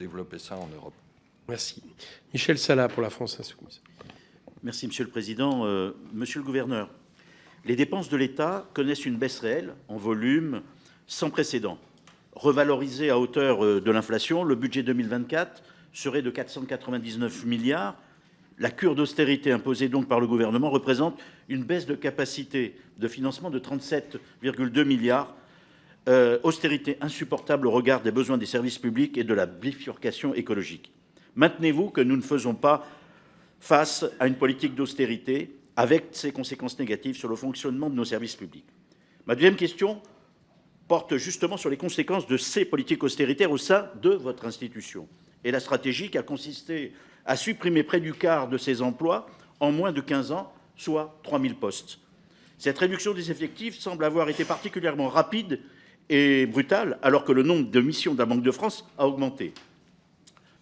développer ça en Europe. Merci. Michel Salah pour la France Insoumise. Merci, Monsieur le Président. Monsieur le Gouverneur, les dépenses de l'État connaissent une baisse réelle en volume sans précédent. Revalorisé à hauteur de l'inflation, le budget 2024 serait de 499 milliards. La cure d'austérité imposée donc par le gouvernement représente une baisse de capacité de financement de 37,2 milliards. Austérité insupportable au regard des besoins des services publics et de la bifurcation écologique. Maintenez-vous que nous ne faisons pas face à une politique d'austérité avec ses conséquences négatives sur le fonctionnement de nos services publics? Ma deuxième question porte justement sur les conséquences de ces politiques austéritaires au sein de votre institution. Et la stratégie qui a consisté à supprimer près du quart de ces emplois en moins de 15 ans, soit 3000 postes. Cette réduction des effectifs semble avoir été particulièrement rapide et brutale, alors que le nombre de missions de la Banque de France a augmenté.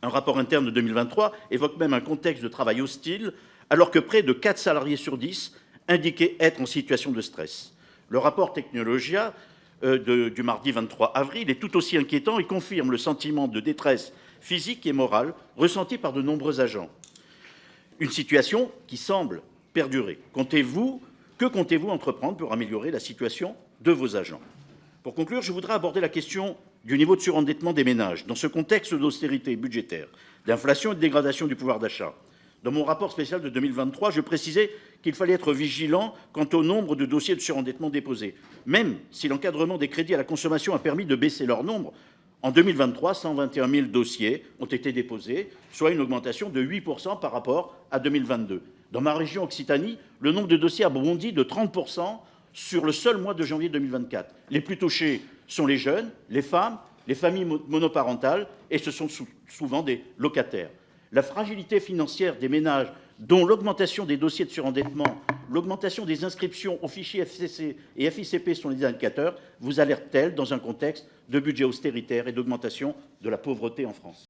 Un rapport interne de 2023 évoque même un contexte de travail hostile, alors que près de 4 salariés sur 10 indiquaient être en situation de stress. Le rapport Technologia du mardi 23 avril est tout aussi inquiétant et confirme le sentiment de détresse physique et morale ressenti par de nombreux agents. Une situation qui semble perdurer. Que comptez-vous entreprendre pour améliorer la situation de vos agents? Pour conclure, je voudrais aborder la question du niveau de surendettement des ménages dans ce contexte d'austérité budgétaire, d'inflation et de dégradation du pouvoir d'achat. Dans mon rapport spécial de 2023, je précisais qu'il fallait être vigilant quant au nombre de dossiers de surendettement déposés. Même si l'encadrement des crédits à la consommation a permis de baisser leur nombre, en 2023, 121 000 dossiers ont été déposés, soit une augmentation de 8% par rapport à 2022. Dans ma région Occitanie, le nombre de dossiers a bondi de 30% sur le seul mois de janvier 2024. Les plus touchés sont les jeunes, les femmes, les familles monoparentales, et ce sont souvent des locataires. La fragilité financière des ménages, dont l'augmentation des dossiers de surendettement, l'augmentation des inscriptions aux fichiers FCC et FICP sont les indicateurs, vous alerte-t-elle dans un contexte de budget austéritaire et d'augmentation de la pauvreté en France?